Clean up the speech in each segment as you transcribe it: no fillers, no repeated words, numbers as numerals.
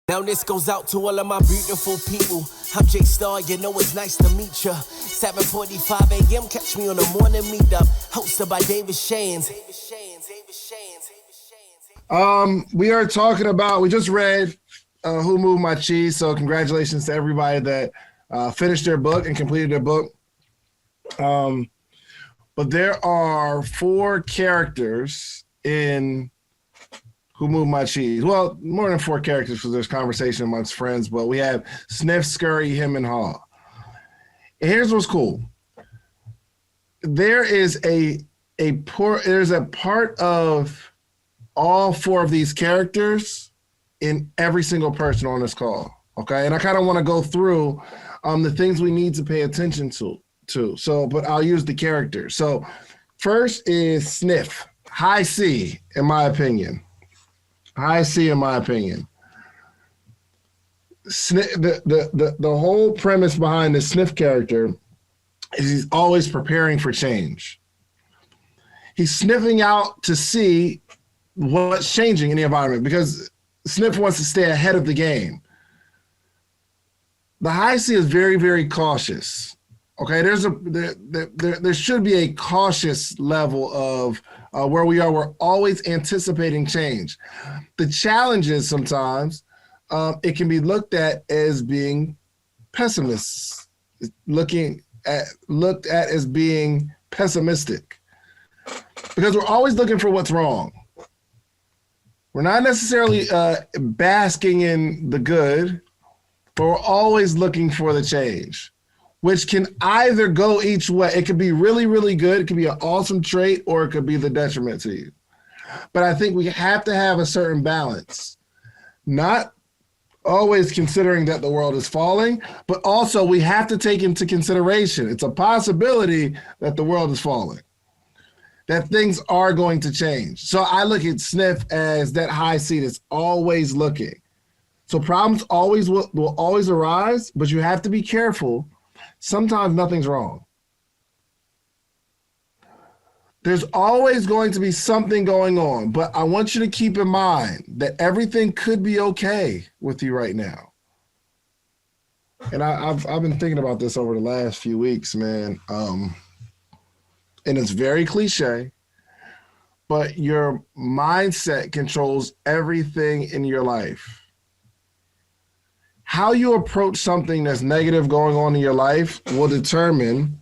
Now this goes out to all of my beautiful people. I'm J-Star, you know it's nice to meet ya. 7:45 a.m., catch me on the Morning Meetup, hosted by David Shands. We are talking about, we just read Who Moved My Cheese, so congratulations to everybody that finished their book and completed their book. But there are 4 characters in Who Moved My Cheese. Well, more than 4 characters because there's conversation amongst friends, but we have Sniff, Scurry, him, and Haw. And here's what's cool. There's a part of all 4 of these characters in every single person on this call, okay? And I kind of want to go through the things we need to pay attention to. So, but I'll use the characters. So first is Sniff, high C, in my opinion. High C, in my opinion. The whole premise behind the Sniff character is he's always preparing for change. He's sniffing out to see what's changing in the environment because Sniff wants to stay ahead of the game. The high C is very, very cautious. Okay, there should be a cautious level of where we are. We're always anticipating change. The challenge is sometimes it can be looked at as being pessimist, looked at as being pessimistic, because we're always looking for what's wrong. We're not necessarily basking in the good, but we're always looking for the change, which can either go each way. It could be really, really good. It could be an awesome trait, or it could be the detriment to you. But I think we have to have a certain balance, not always considering that the world is falling, but also we have to take into consideration it's a possibility that the world is falling, that things are going to change. So I look at Sniff as that high C that's always looking. So problems always will always arise, but you have to be careful. Sometimes nothing's wrong. There's always going to be something going on, but I want you to keep in mind that everything could be okay with you right now. And I've been thinking about this over the last few weeks, man. And it's very cliche, but your mindset controls everything in your life. How you approach something that's negative going on in your life will determine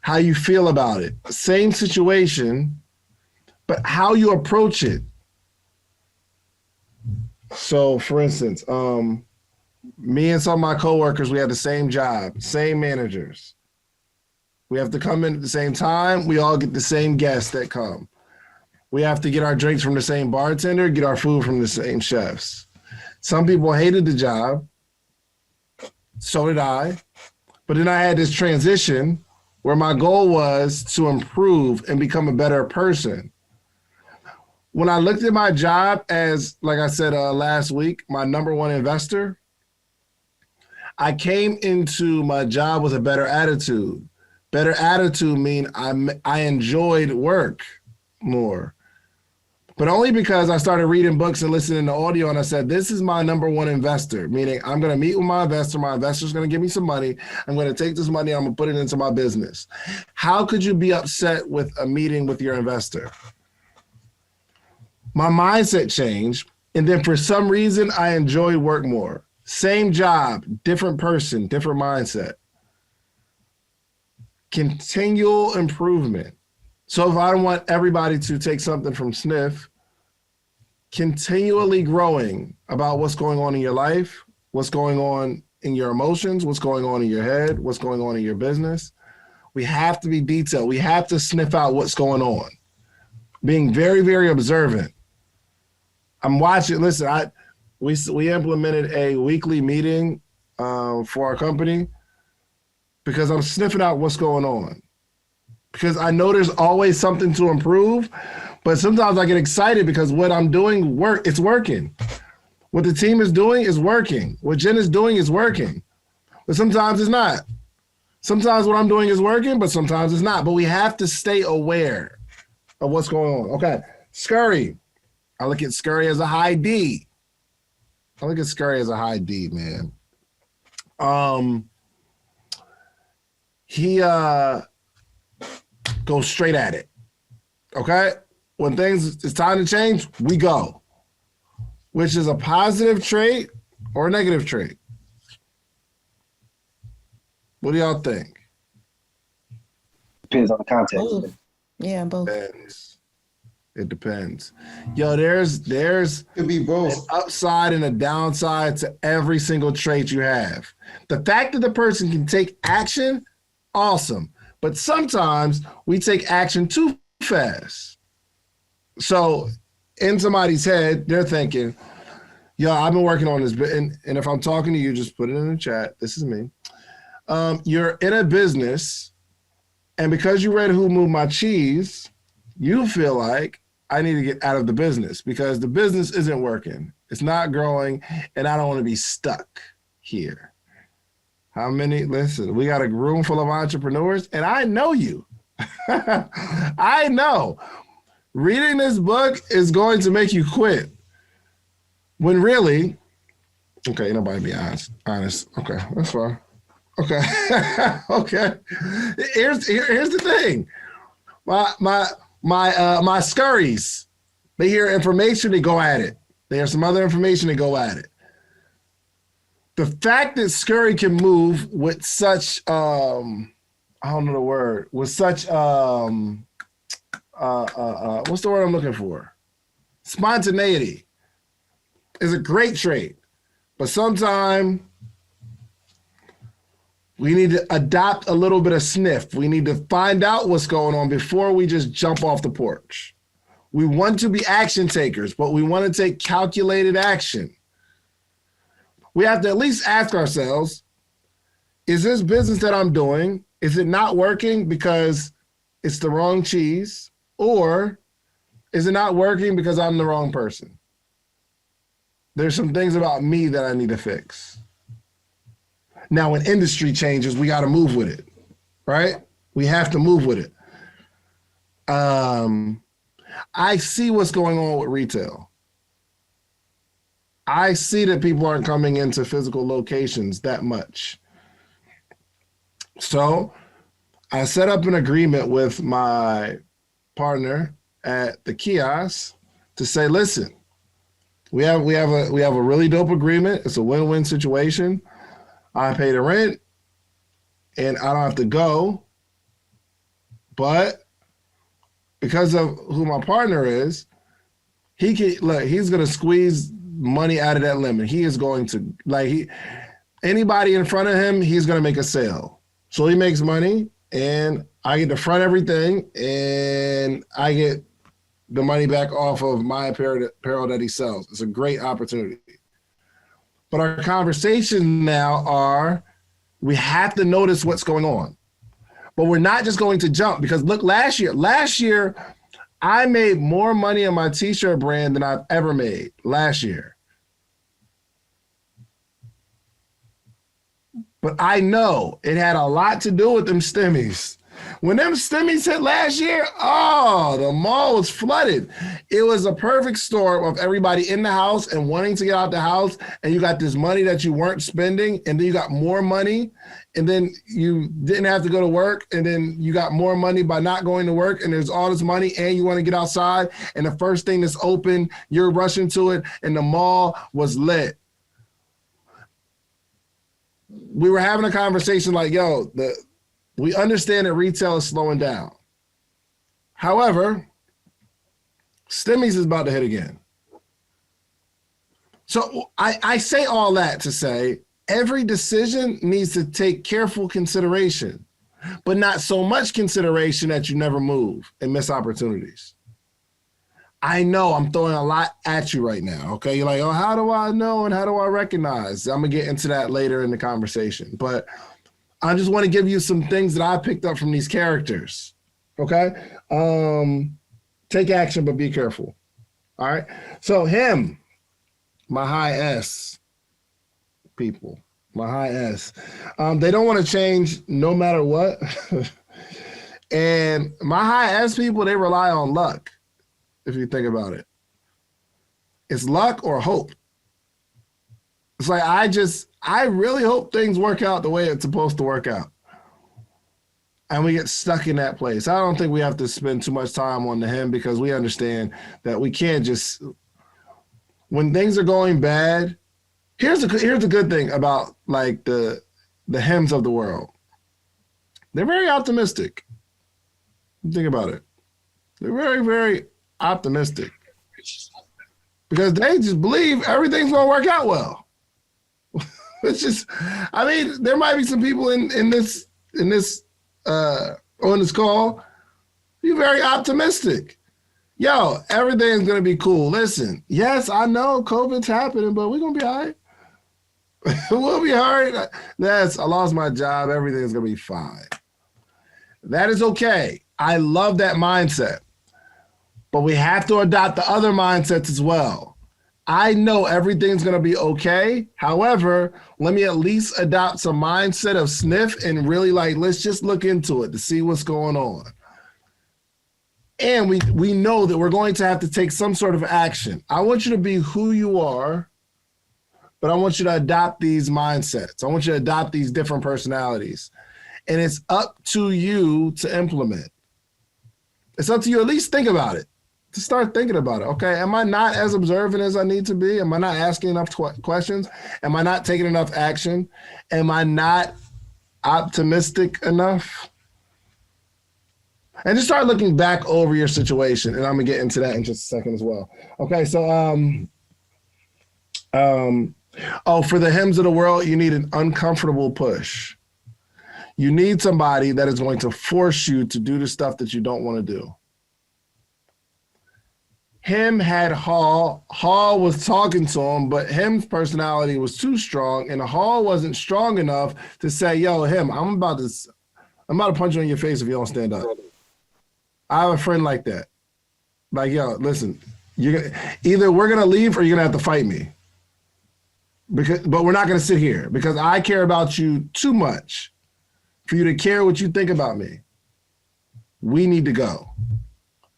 how you feel about it. Same situation, but how you approach it. So for instance, me and some of my coworkers, we had the same job, same managers. We have to come in at the same time. We all get the same guests that come. We have to get our drinks from the same bartender, get our food from the same chefs. Some people hated the job. So did I. But then I had this transition where my goal was to improve and become a better person. When I looked at my job as, like I said last week, my number one investor, I came into my job with a better attitude. Better attitude mean I enjoyed work more. But only because I started reading books and listening to audio, and I said, this is my number one investor, meaning I'm going to meet with my investor. My investor's going to give me some money. I'm going to take this money. I'm going to put it into my business. How could you be upset with a meeting with your investor? My mindset changed, and then for some reason, I enjoyed work more. Same job, different person, different mindset. Continual improvement. So if I don't want everybody to take something from Sniff, continually growing about what's going on in your life, what's going on in your emotions, what's going on in your head, what's going on in your business. We have to be detailed. We have to sniff out what's going on. Being very, very observant. I'm watching, listen, we implemented a weekly meeting for our company because I'm sniffing out what's going on. Because I know there's always something to improve, but sometimes I get excited because what I'm doing, it's working. What the team is doing is working. What Jen is doing is working. But sometimes it's not. Sometimes what I'm doing is working, but sometimes it's not. But we have to stay aware of what's going on. Okay, Scurry. I look at Scurry as a high D. I look at Scurry as a high D, man. He goes straight at it. Okay? When it's time to change, we go. Which is a positive trait or a negative trait? What do y'all think? Depends on the context. Both. Yeah, both. It depends. Yo, there's Could be both. an upside and a downside to every single trait you have. The fact that the person can take action, awesome. But sometimes we take action too fast. So in somebody's head, they're thinking, yo, I've been working on this. And if I'm talking to you, just put it in the chat. This is me. You're in a business, and because you read Who Moved My Cheese, you feel like I need to get out of the business because the business isn't working. It's not growing, and I don't want to be stuck here. How many? Listen, we got a room full of entrepreneurs, and I know you. I know. Reading this book is going to make you quit. When really, okay, nobody be honest. Okay, that's fine. Okay, okay. Here's the thing. My scurries, they hear information, they go at it. They hear some other information, they go at it. The fact that Scurry can move with such I don't know the word, with such what's the word I'm looking for? Spontaneity is a great trait. But sometimes we need to adopt a little bit of sniff. We need to find out what's going on before we just jump off the porch. We want to be action takers, but we want to take calculated action. We have to at least ask ourselves, is this business that I'm doing, is it not working because it's the wrong cheese? Or is it not working because I'm the wrong person? There's some things about me that I need to fix. Now, when industry changes, we got to move with it, right? We have to move with it. I see what's going on with retail. I see that people aren't coming into physical locations that much. So I set up an agreement with my partner at the kiosk to say, listen, we have a really dope agreement. It's a win-win situation. I pay the rent and I don't have to go. But because of who my partner is, he's gonna squeeze money out of that lemon. He is going to, anybody in front of him, he's gonna make a sale. So he makes money and I get to front everything and I get the money back off of my apparel that he sells. It's a great opportunity. But our conversations now are, we have to notice what's going on. But we're not just going to jump because look, last year, I made more money on my t-shirt brand than I've ever made last year. But I know it had a lot to do with them stimmies. When them stimmies hit last year, the mall was flooded. It was a perfect storm of everybody in the house and wanting to get out the house, and you got this money that you weren't spending, and then you got more money, and then you didn't have to go to work, and then you got more money by not going to work, and there's all this money, and you want to get outside, and the first thing that's open, you're rushing to it, and the mall was lit. We were having a conversation like, we understand that retail is slowing down. However, stimmies is about to hit again. So I say all that to say every decision needs to take careful consideration, but not so much consideration that you never move and miss opportunities. I know I'm throwing a lot at you right now, okay? You're like, how do I know and how do I recognize? I'm gonna get into that later in the conversation, but I just want to give you some things that I picked up from these characters, okay? Take action, but be careful, all right? So him, my high S people, my high S, they don't want to change no matter what. And my high S people, they rely on luck, if you think about it. It's luck or hope. It's like, I really hope things work out the way it's supposed to work out. And we get stuck in that place. I don't think we have to spend too much time on the him, because we understand that we can't just, when things are going bad, here's the good thing about like the hims of the world. They're very optimistic. Think about it. They're very, very optimistic, because they just believe everything's going to work out well. It's just, I mean, there might be some people in this on this call, you're very optimistic. Yo, everything's going to be cool. Listen, yes, I know COVID's happening, but we're going to be all right. We'll be all right. I lost my job. Everything's going to be fine. That is okay. I love that mindset. But we have to adopt the other mindsets as well. I know everything's going to be okay. However, let me at least adopt some mindset of sniff and really like, let's just look into it to see what's going on. And we know that we're going to have to take some sort of action. I want you to be who you are, but I want you to adopt these mindsets. I want you to adopt these different personalities. And it's up to you to implement. It's up to you. At least think about it. To start thinking about it. Okay, am I not as observant as I need to be? Am I not asking enough questions? Am I not taking enough action? Am I not optimistic enough? And just start looking back over your situation. And I'm gonna get into that in just a second as well. Okay, so for the hims of the world, you need an uncomfortable push. You need somebody that is going to force you to do the stuff that you don't want to do. Him had Hall. Hall was talking to him, but Him's personality was too strong, and Hall wasn't strong enough to say, yo, Him, I'm about to punch you in your face if you don't stand up. I have a friend like that. Like, yo, listen, either we're going to leave or you're going to have to fight me. But we're not going to sit here, because I care about you too much for you to care what you think about me. We need to go.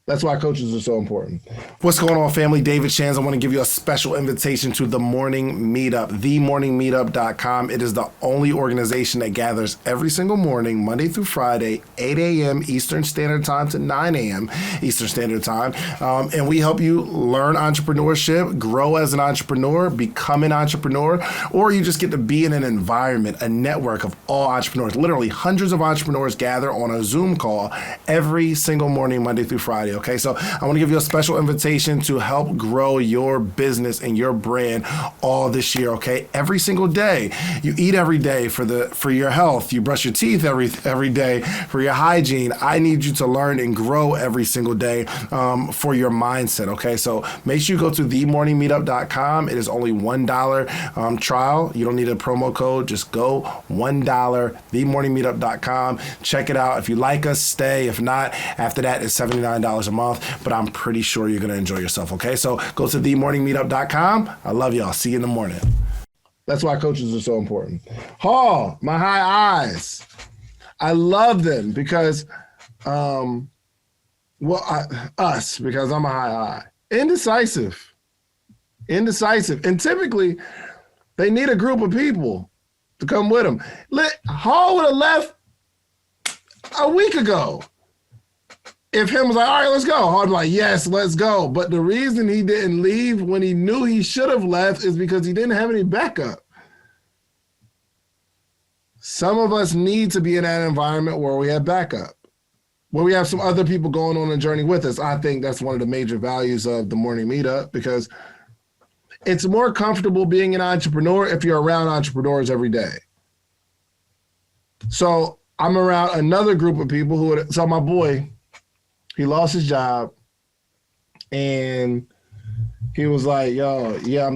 That's why coaches are so important. What's going on, family? David Shands. I want to give you a special invitation to the Morning Meetup, themorningmeetup.com. It is the only organization that gathers every single morning, Monday through Friday, 8 a.m. Eastern Standard Time to 9 a.m. Eastern Standard Time. And we help you learn entrepreneurship, grow as an entrepreneur, become an entrepreneur, or you just get to be in an environment, a network of all entrepreneurs. Literally hundreds of entrepreneurs gather on a Zoom call every single morning, Monday through Friday. Okay, so I want to give you a special invitation to help grow your business and your brand all this year. Okay, every single day, you eat every day for your health. You brush your teeth every day for your hygiene. I need you to learn and grow every single day for your mindset. Okay, so make sure you go to themorningmeetup.com. It is only $1 trial. You don't need a promo code. Just go $1. Themorningmeetup.com. Check it out. If you like us, stay. If not, after that, it's $79 a month, but I'm pretty sure you're going to enjoy yourself, okay? So go to themorningmeetup.com. I love y'all. See you in the morning. That's why coaches are so important. Hall, my high eyes. I love them because, because I'm a high eye. Indecisive. And typically, they need a group of people to come with them. Hall would have left a week ago. If Him was like, all right, let's go. Hard like, yes, let's go. But the reason he didn't leave when he knew he should have left is because he didn't have any backup. Some of us need to be in that environment where we have backup, where we have some other people going on a journey with us. I think that's one of the major values of the Morning Meetup, because it's more comfortable being an entrepreneur if you're around entrepreneurs every day. So I'm around another group of people so my boy, he lost his job, and he was like, "Yo, yeah,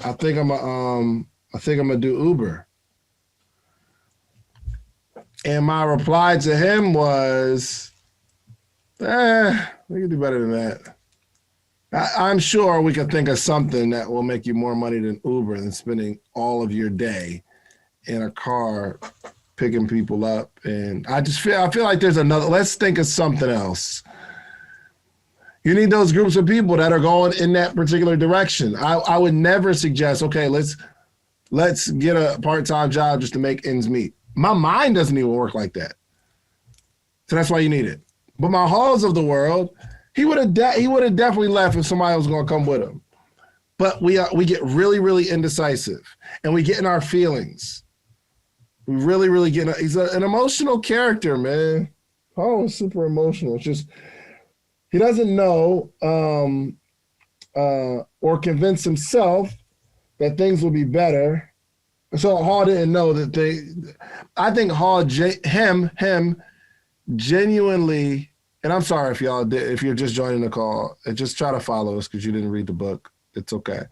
I think I'm gonna do Uber." And my reply to him was, "We can do better than that. I'm sure we could think of something that will make you more money than Uber than spending all of your day in a car picking people up." And I feel like there's another. Let's think of something else. You need those groups of people that are going in that particular direction. I would never suggest, okay, let's let's get a part-time job just to make ends meet. My mind doesn't even work like that. So that's why you need it. But my Halls of the world, he would have definitely left if somebody was going to come with him. But we get really, really indecisive, and we get in our feelings. We really, really get. He's an emotional character, man. Hall is super emotional. It's just he doesn't know or convince himself that things will be better. So Hall didn't know that I think Hall, him genuinely, and I'm sorry if you're just joining the call, and just try to follow us because you didn't read the book. It's okay.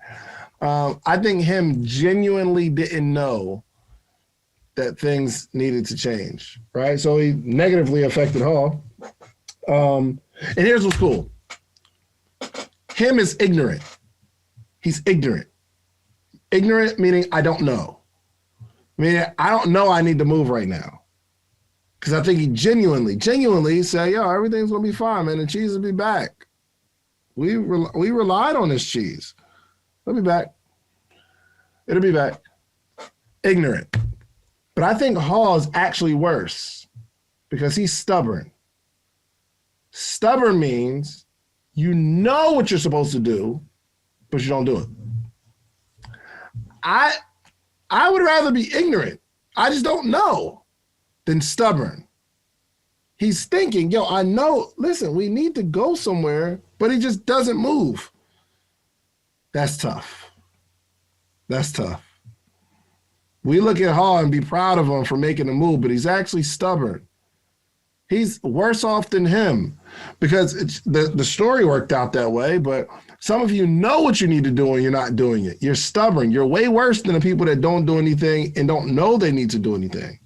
I think him genuinely didn't know that things needed to change, right? So he negatively affected Hall. And here's what's cool. Him is ignorant. He's ignorant. Ignorant meaning I don't know. Meaning I don't know I need to move right now. Because I think he genuinely said, yo, everything's going to be fine, man. The cheese will be back. We relied on this cheese. It'll be back. It'll be back. Ignorant. But I think Hall is actually worse because he's stubborn. Stubborn means you know what you're supposed to do, but you don't do it. I would rather be ignorant. I just don't know. Than stubborn. He's thinking, yo, I know, listen, we need to go somewhere, but he just doesn't move. That's tough. That's tough. We look at Hall and be proud of him for making a move, but he's actually stubborn. He's worse off than him because the story worked out that way, but some of you know what you need to do and you're not doing it. You're stubborn. You're way worse than the people that don't do anything and don't know they need to do anything.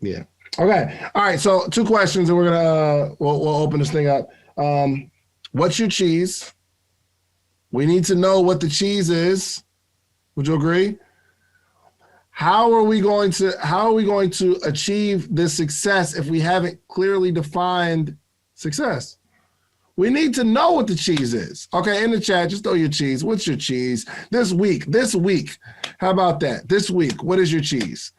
Yeah. Okay. All right. So 2 questions, and we're gonna we'll open this thing up. What's your cheese? We need to know what the cheese is. Would you agree? How are we going to achieve this success if we haven't clearly defined success? We need to know what the cheese is. Okay. In the chat, just throw your cheese. What's your cheese this week? How about that? This week, what is your cheese?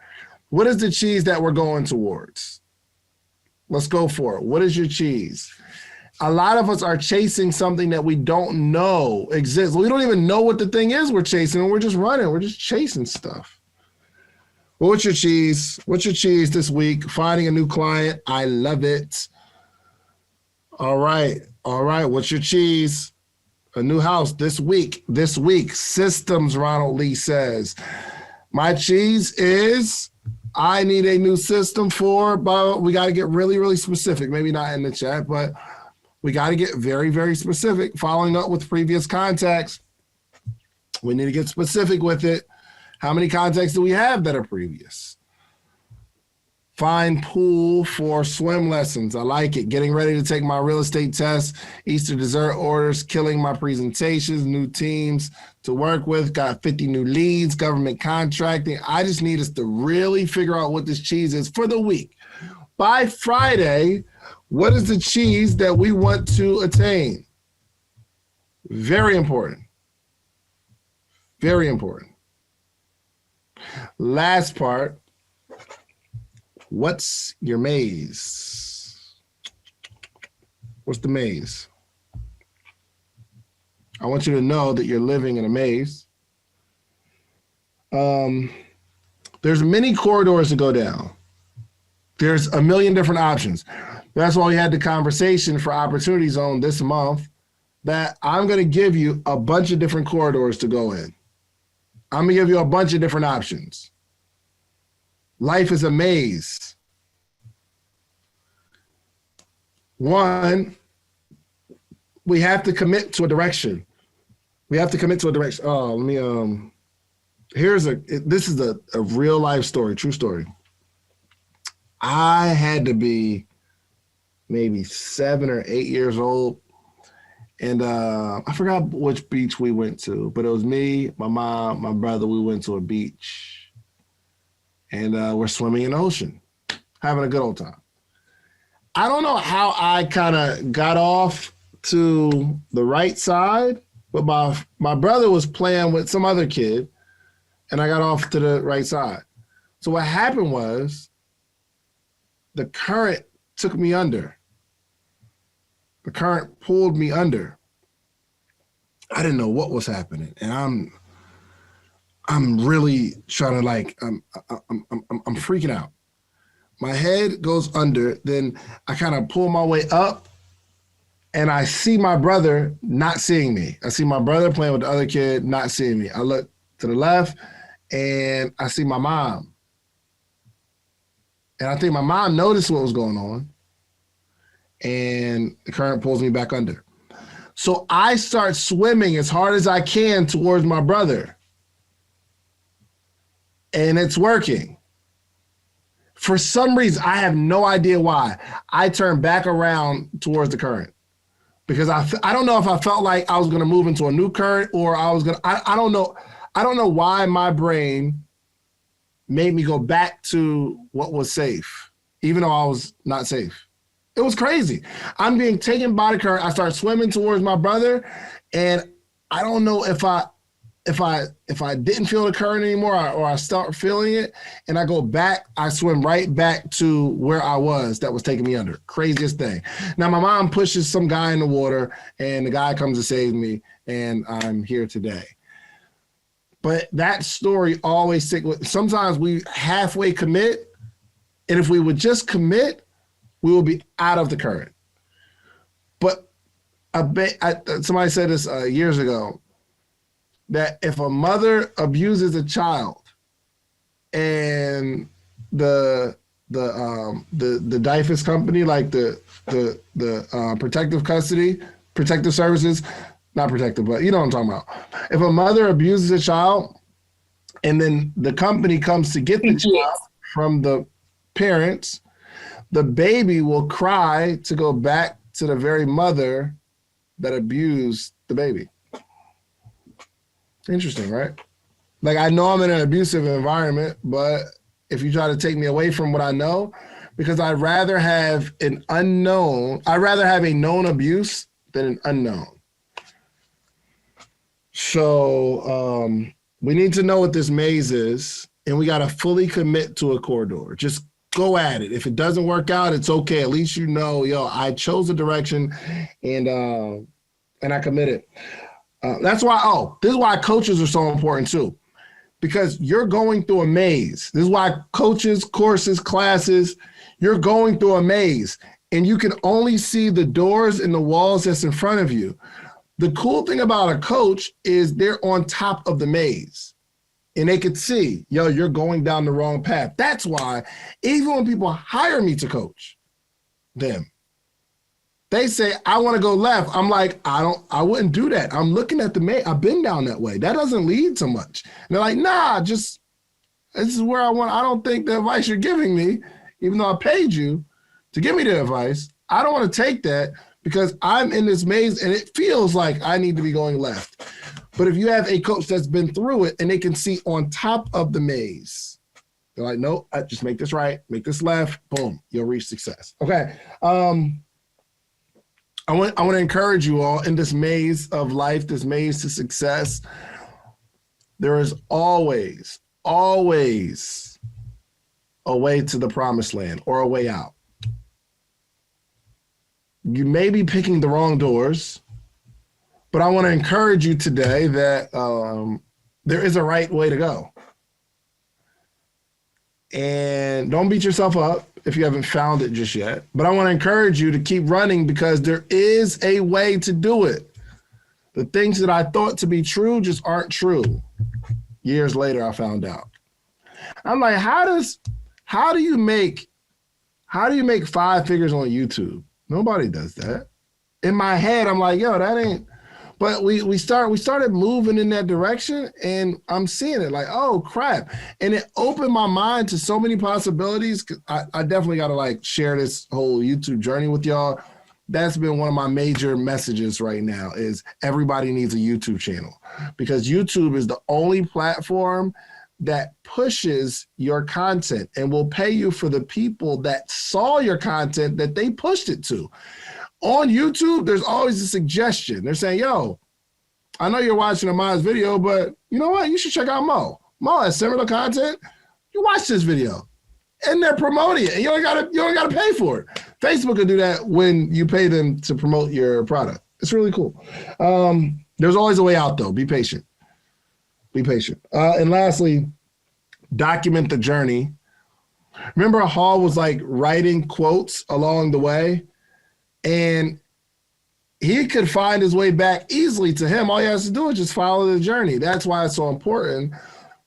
What is the cheese that we're going towards? Let's go for it. What is your cheese? A lot of us are chasing something that we don't know exists. We don't even know what the thing is we're chasing, and we're just running. We're just chasing stuff. Well, what's your cheese? What's your cheese this week? Finding a new client. I love it. All right. What's your cheese? A new house this week. Systems, Ronald Lee says. My cheese is... I need a new system but we got to get really, really specific. Maybe not in the chat, but we got to get very, very specific. Following up with previous contacts, we need to get specific with it. How many contacts do we have that are previous? Find pool for swim lessons. I like it. Getting ready to take my real estate test, Easter dessert orders, killing my presentations, new teams to work with, got 50 new leads, government contracting. I just need us to really figure out what this cheese is for the week. By Friday, what is the cheese that we want to attain? Very important. Very important. Last part. What's your maze? What's the maze? I want you to know that you're living in a maze. There's many corridors to go down. There's a million different options. That's why we had the conversation for Opportunity Zone this month that I'm going to give you a bunch of different corridors to go in. I'm going to give you a bunch of different options. Life is a maze. One, we have to commit to a direction. Oh, this is a real life story, true story. I had to be maybe 7 or 8 years old. And I forgot which beach we went to, but it was me, my mom, my brother. We went to a beach. And we're swimming in the ocean, having a good old time. I don't know how I kind of got off to the right side but my brother was playing with some other kid, and I got off to the right side. So what happened was the current took me under. The current pulled me under. I didn't know what was happening, and I'm really trying to I'm freaking out. My head goes under, then I kind of pull my way up, and I see my brother not seeing me. I see my brother playing with the other kid, not seeing me. I look to the left, and I see my mom. And I think my mom noticed what was going on, and the current pulls me back under. So I start swimming as hard as I can towards my brother. And it's working. For some reason, I have no idea why, I turned back around towards the current. Because I don't know if I felt like I was going to move into a new current, or I don't know. I don't know why my brain made me go back to what was safe, even though I was not safe. It was crazy. I'm being taken by the current. I start swimming towards my brother, and I don't know if I didn't feel the current anymore, or I start feeling it, and I go back, I swim right back to where I was that was taking me under. Craziest thing. Now, my mom pushes some guy in the water, and the guy comes to save me, and I'm here today. But that story always sticks with. Sometimes we halfway commit, and if we would just commit, we will be out of the current. But somebody said this years ago, that if a mother abuses a child, and the DIFUS company, like the protective services, not protective, but you know what I'm talking about. If a mother abuses a child, and then the company comes to get the child from the parents, the baby will cry to go back to the very mother that abused the baby. Interesting, right? Like, I know I'm in an abusive environment, but if you try to take me away from what I know, because I'd rather have a known abuse than an unknown. So we need to know what this maze is, and we got to fully commit to a corridor. Just go at it. If it doesn't work out, it's okay. At least you know, I chose a direction, and I committed. This is why coaches are so important too, because you're going through a maze. This is why coaches, courses, classes, you're going through a maze, and you can only see the doors and the walls that's in front of you. The cool thing about a coach is they're on top of the maze, and they could see, you're going down the wrong path. That's why even when people hire me to coach them, they say, I want to go left. I'm like, I wouldn't do that. I'm looking at the maze. I've been down that way. That doesn't lead to much. And they're like, nah, this is where I want. I don't think the advice you're giving me, even though I paid you to give me the advice, I don't want to take that, because I'm in this maze and it feels like I need to be going left. But if you have a coach that's been through it and they can see on top of the maze, they're like, no, just make this right, make this left, boom, you'll reach success. Okay. I want to encourage you all in this maze of life, this maze to success. There is always a way to the promised land or a way out. You may be picking the wrong doors, but I want to encourage you today that there is a right way to go. And don't beat yourself up if you haven't found it just yet. But I want to encourage you to keep running, because there is a way to do it. The things that I thought to be true just aren't true. Years later, I found out. I'm like, how do you make 5 figures on YouTube? Nobody does that. In my head, I'm like, that ain't. But we started moving in that direction, and I'm seeing it like, oh crap. And it opened my mind to so many possibilities. I definitely got to share this whole YouTube journey with y'all. That's been one of my major messages right now, is everybody needs a YouTube channel, because YouTube is the only platform that pushes your content and will pay you for the people that saw your content that they pushed it to. On YouTube, there's always a suggestion. They're saying, I know you're watching Ahmad's video, but you know what? You should check out Mo. Mo has similar content. You watch this video. And they're promoting it. And you don't gotta pay for it. Facebook will do that when you pay them to promote your product. It's really cool. There's always a way out, though. Be patient. Be patient. And lastly, document the journey. Remember, Hall was like writing quotes along the way, and he could find his way back easily to him. All he has to do is just follow the journey. That's why it's so important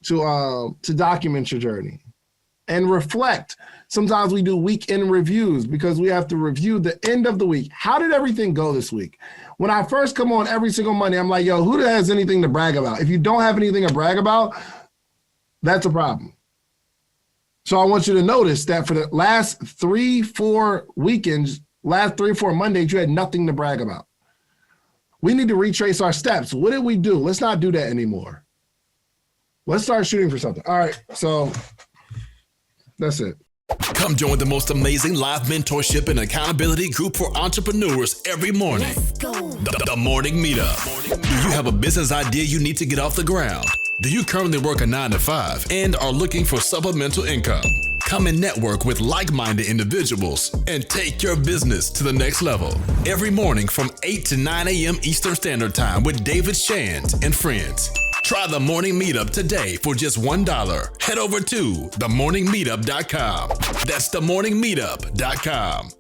to document your journey and reflect. Sometimes we do weekend reviews because we have to review the end of the week. How did everything go this week? When I first come on every single Monday, I'm like, yo, who has anything to brag about? If you don't have anything to brag about, that's a problem. So I want you to notice that for the last 3-4 weekends, last 3-4 Mondays, you had nothing to brag about. We need to retrace our steps. What did we do? Let's not do that anymore. Let's start shooting for something. All right, so that's it. Come join the most amazing live mentorship and accountability group for entrepreneurs every morning. Let's go. The Morning Meetup. Do you have a business idea you need to get off the ground? Do you currently work a 9-to-5 and are looking for supplemental income? Come and network with like-minded individuals and take your business to the next level. Every morning from 8 to 9 a.m. Eastern Standard Time with David Shands and friends. Try the Morning Meetup today for just $1. Head over to themorningmeetup.com. That's themorningmeetup.com.